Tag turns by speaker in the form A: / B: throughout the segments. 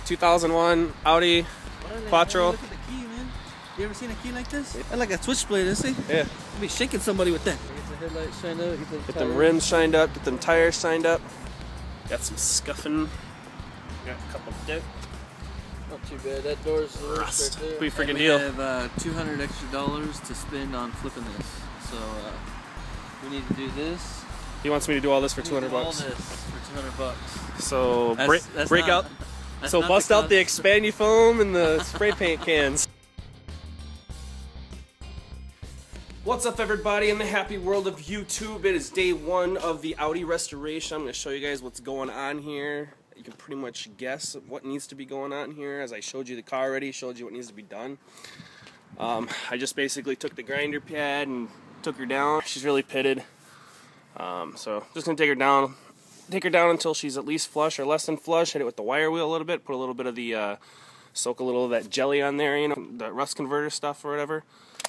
A: 2001 Audi Quattro.
B: Look at the key, man. You ever seen a key like this? It's like a switchblade, isn't it?
A: Yeah.
B: I'll be shaking somebody with that. Get the headlights shined up.
A: Get them rims shined up. Get them tires shined up. Got some scuffing. Got a couple of dents.
B: Not too bad. That door's the worst right there.
A: Pretty freaking deal.
B: We have $200 extra to spend on flipping this. So we need to do this.
A: He wants me to do all this for 200 bucks.
B: All this for 200 bucks.
A: So
B: That's
A: break
B: not,
A: out. So bust out the expandy foam and the spray paint cans. What's up, everybody, in the happy world of YouTube? It is day one of the Audi restoration. I'm going to show you guys what's going on here. You can pretty much guess what needs to be going on here, as I showed you the car already, showed you what needs to be done. I just basically took the grinder pad and took her down. She's really pitted. So just going to take her down until she's at least flush or less than flush. Hit it with the wire wheel a little bit, put a little bit of the, soak a little of that jelly on there, you know, the rust converter stuff or whatever.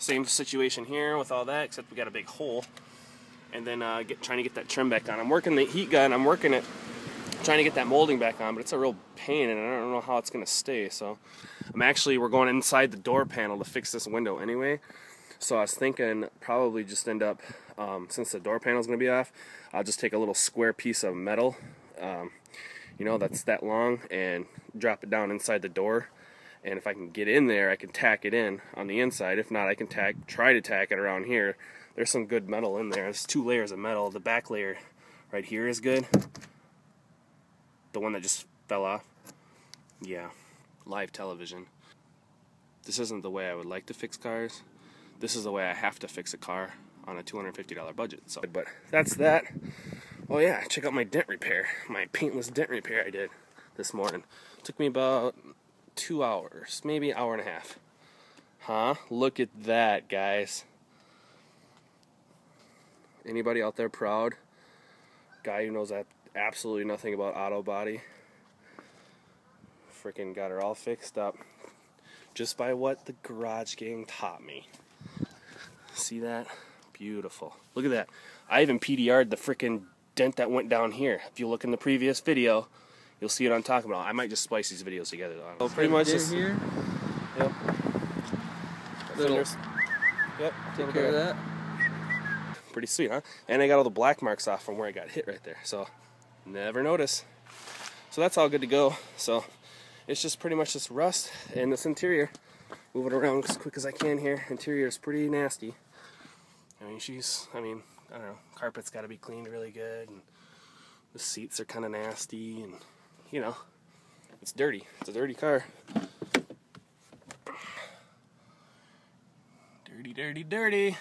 A: Same situation here with all that, except we got a big hole. And then trying to get that trim back on. I'm working the heat gun, I'm working it, trying to get that molding back on, but it's a real pain and I don't know how it's going to stay. So we're going inside the door panel to fix this window anyway. So I was thinking probably just end up, since the door panel is going to be off, I'll just take a little square piece of metal, you know, that's that long, and drop it down inside the door. And if I can get in there, I can tack it in on the inside. If not, I can try to tack it around here. There's some good metal in there. There's 2 layers of metal. The back layer right here is good. The one that just fell off. Yeah, live television. This isn't the way I would like to fix cars. This is the way I have to fix a car on a $250 budget. So, but that's that. Oh yeah, check out my dent repair. My paintless dent repair I did this morning. Took me about 2 hours, maybe an hour and a half. Huh? Look at that, guys. Anybody out there proud? Guy who knows absolutely nothing about auto body. Freaking got her all fixed up just by what the garage gang taught me. See that? Beautiful. Look at that. I even PDR'd the freaking dent that went down here. If you look in the previous video, you'll see what I'm talking about. I might just splice these videos together though. So pretty much just
B: here.
A: Yep.
B: Yep. Take care of that.
A: Pretty sweet, huh? And I got all the black marks off from where I got hit right there. So never notice. So that's all good to go. So it's just pretty much this rust and this interior. Move it around as quick as I can here. Interior is pretty nasty. I mean, I don't know. Carpet's got to be cleaned really good, and the seats are kind of nasty, and you know, it's dirty. It's a dirty car. Dirty, dirty, dirty.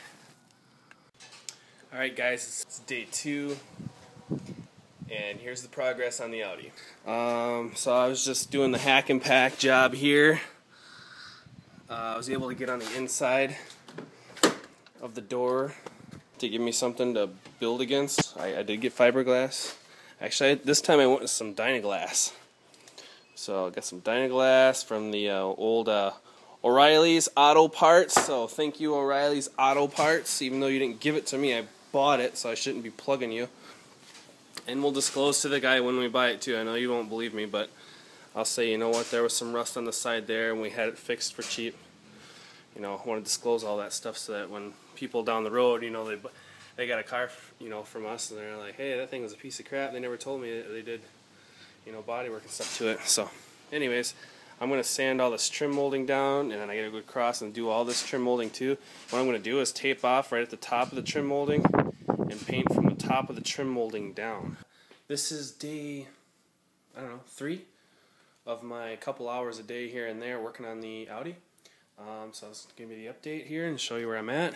A: Alright guys, it's day 2, and here's the progress on the Audi. So I was just doing the hack and pack job here. I was able to get on the inside of the door to give me something to build against. I did get fiberglass. Actually, this time I went with some Dynaglass. So I got some Dynaglass from the old O'Reilly's Auto Parts. So thank you, O'Reilly's Auto Parts. Even though you didn't give it to me, I bought it, so I shouldn't be plugging you. And we'll disclose to the guy when we buy it too. I know you won't believe me, but I'll say, you know what, there was some rust on the side there and we had it fixed for cheap. You know, I want to disclose all that stuff so that when people down the road, you know, they got a car, you know, from us, and they're like, hey, that thing was a piece of crap. They never told me that they did, you know, body work and stuff to it. So anyways, I'm going to sand all this trim molding down, and then I got to go across and do all this trim molding too. What I'm going to do is tape off right at the top of the trim molding and paint from the top of the trim molding down. This is day, I don't know, 3 of my couple hours a day here and there working on the Audi. So I'll just give you the update here and show you where I'm at.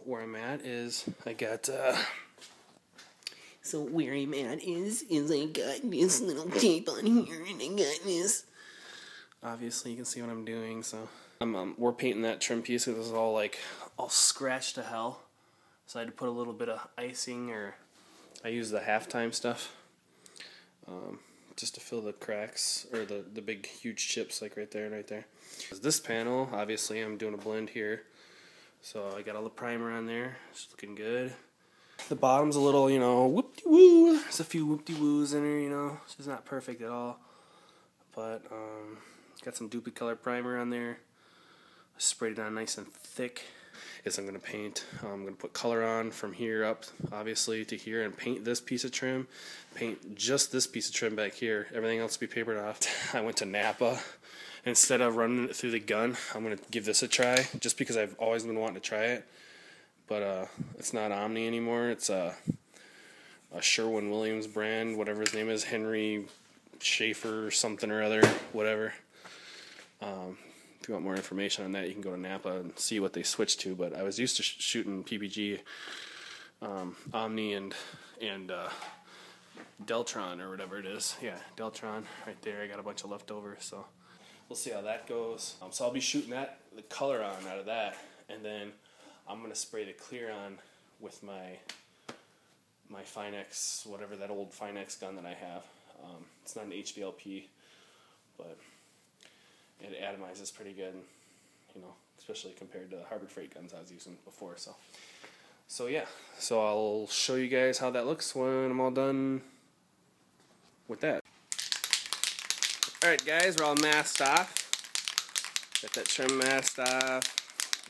A: Where I'm at is I got
C: So where I'm at is I got this little tape on here, and I got this.
A: Obviously, you can see what I'm doing. So we're painting that trim piece because it's all scratched to hell. So I had to put a little bit of icing, or I use the halftime stuff, just to fill the cracks or the big huge chips like right there and right there. This panel, obviously, I'm doing a blend here. So I got all the primer on there. It's looking good. The bottom's a little, you know, whoop-de-woo. There's a few whoop-de-woos in her, you know. She's not perfect at all. But, got some Duplicate color primer on there. I sprayed it on nice and thick. Yes, I'm going to paint. I'm going to put color on from here up, obviously, to here, and paint this piece of trim. Paint just this piece of trim back here. Everything else will be papered off. I went to Napa. Instead of running it through the gun, I'm going to give this a try, just because I've always been wanting to try it. But it's not Omni anymore. It's a Sherwin-Williams brand, whatever his name is, Henry Schaefer or something or other, whatever. If you want more information on that, you can go to Napa and see what they switched to. But I was used to shooting PPG, Omni, and Deltron or whatever it is. Yeah, Deltron right there. I got a bunch of leftovers, so we'll see how that goes. So I'll be shooting the color on out of that, and then I'm gonna spray the clear on with my Finex, whatever that old Finex gun that I have. It's not an HVLP, but it atomizes pretty good, you know, especially compared to the Harbor Freight guns I was using before. So yeah, so I'll show you guys how that looks when I'm all done with that. Alright guys, we're all masked off. Got that trim masked off.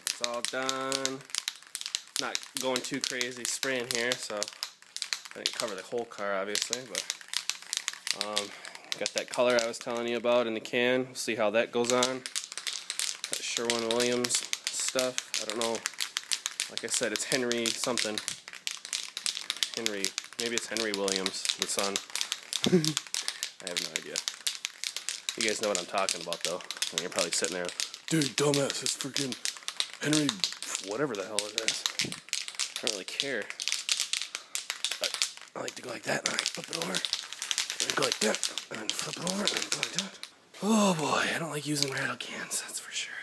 A: It's all done. Not going too crazy spraying here, so I didn't cover the whole car obviously, but got that color I was telling you about in the can. We'll see how that goes on. That Sherwin-Williams stuff. I don't know. Like I said, it's Henry something. Henry. Maybe it's Henry Williams, the son. I have no idea. You guys know what I'm talking about, though. And you're probably sitting there, dude, dumbass, it's freaking Henry, whatever the hell it is. I don't really care. But I like to go like that, and I flip it over. And go like that, and then flip it over, and then go like that. Oh boy, I don't like using rattle cans, that's for sure.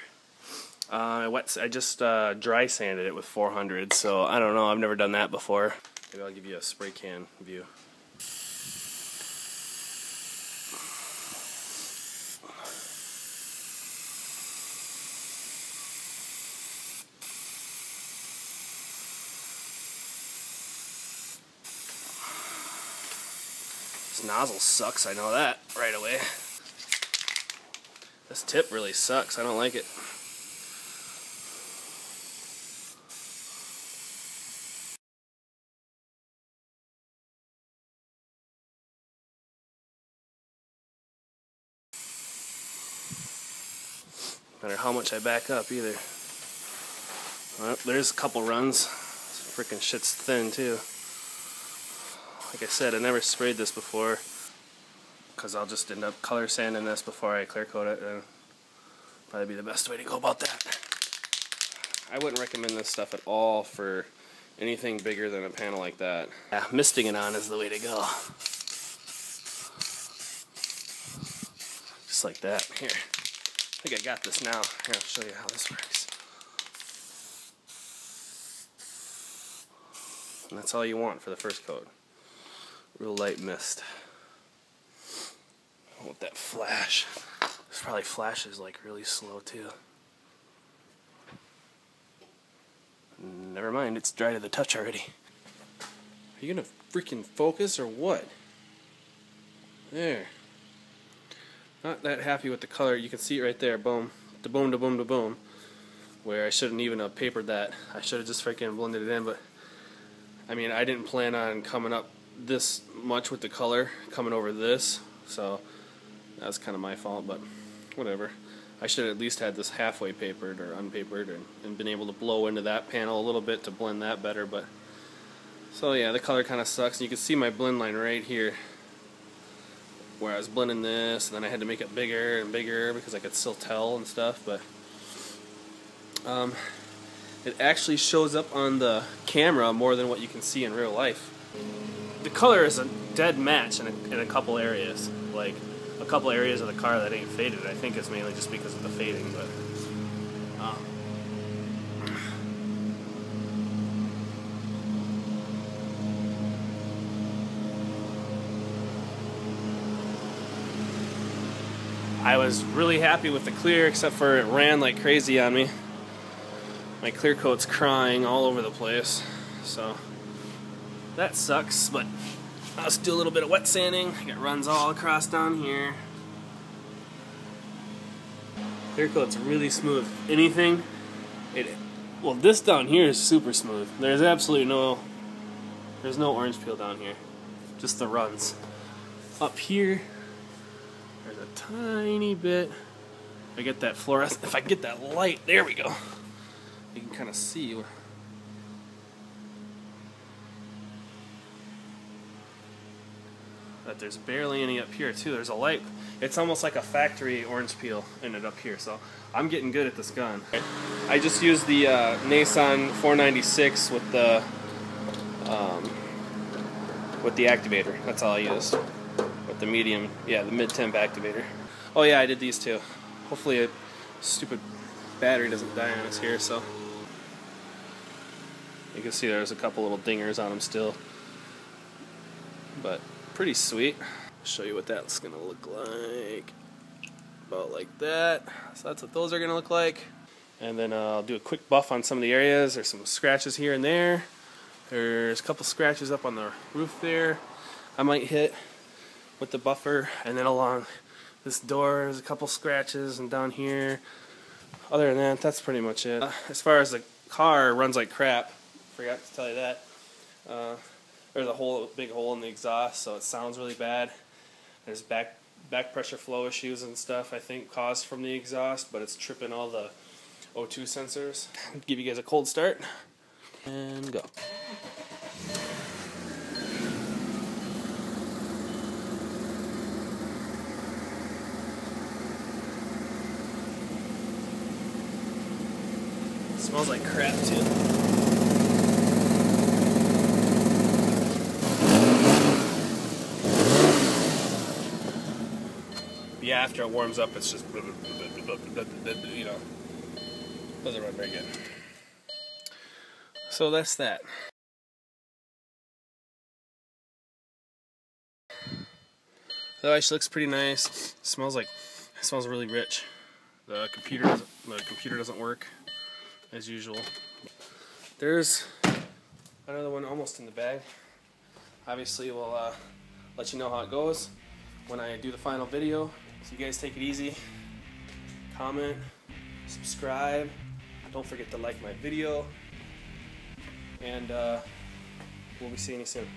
A: I just dry sanded it with 400, so I don't know, I've never done that before. Maybe I'll give you a spray can view. This nozzle sucks, I know that right away. This tip really sucks, I don't like it. No matter how much I back up either. Well, there's a couple runs. This freaking shit's thin too. Like I said, I never sprayed this before because I'll just end up color sanding this before I clear coat it, and probably be the best way to go about that. I wouldn't recommend this stuff at all for anything bigger than a panel like that. Yeah, misting it on is the way to go. Just like that. Here. I think I got this now. Here, I'll show you how this works. And that's all you want for the first coat. Real light mist. I want that flash. This probably flashes like really slow too. Never mind, it's dry to the touch already. Are you gonna freaking focus or what? There. Not that happy with the color. You can see it right there. Boom. Da boom, da boom, da boom. Where I shouldn't even have papered that. I should have just freaking blended it in, but I mean, I didn't plan on coming up this much with the color, coming over this, so that's kind of my fault, but whatever. I should have at least had this halfway papered or unpapered and been able to blow into that panel a little bit to blend that better, but so yeah, the color kind of sucks. And you can see my blend line right here where I was blending this, and then I had to make it bigger and bigger because I could still tell and stuff, but it actually shows up on the camera more than what you can see in real life. The color is a dead match in a couple areas. Like, a couple areas of the car that ain't faded. I think it's mainly just because of the fading, but I was really happy with the clear, except for it ran like crazy on me. My clear coat's crying all over the place, so that sucks, but let's do a little bit of wet sanding. It runs all across down here. Clear coat's really smooth. Anything, well, this down here is super smooth. There's absolutely there's no orange peel down here, just the runs. Up here, there's a tiny bit. I get that fluorescent. If I get that light, there we go. You can kind of see that there's barely any up here too. There's a light. It's almost like a factory orange peel in it up here. So I'm getting good at this gun. I just used the Nissan 496 with the activator. That's all I used. With the medium, yeah, the mid-temp activator. Oh yeah, I did these too. Hopefully a stupid battery doesn't die on us here. So you can see there's a couple little dingers on them still, but pretty sweet. I'll show you what that's gonna look like. About like that. So that's what those are gonna look like. And then I'll do a quick buff on some of the areas. There's some scratches here and there. There's a couple scratches up on the roof there. I might hit with the buffer, and then along this door there's a couple scratches, and down here. Other than that, that's pretty much it. As far as the car, it runs like crap. Forgot to tell you that. There's a big hole in the exhaust, so it sounds really bad. There's back pressure flow issues and stuff, I think, caused from the exhaust, but it's tripping all the O2 sensors. Give you guys a cold start, and go. It smells like crap too. Yeah, after it warms up, it's just, you know, doesn't run very good. So that's that. Otherwise, she looks pretty nice. It smells really rich. The computer doesn't work as usual. There's another one almost in the bag. Obviously, we'll let you know how it goes when I do the final video. So you guys take it easy. Comment, subscribe. Don't forget to like my video. And we'll be seeing you soon.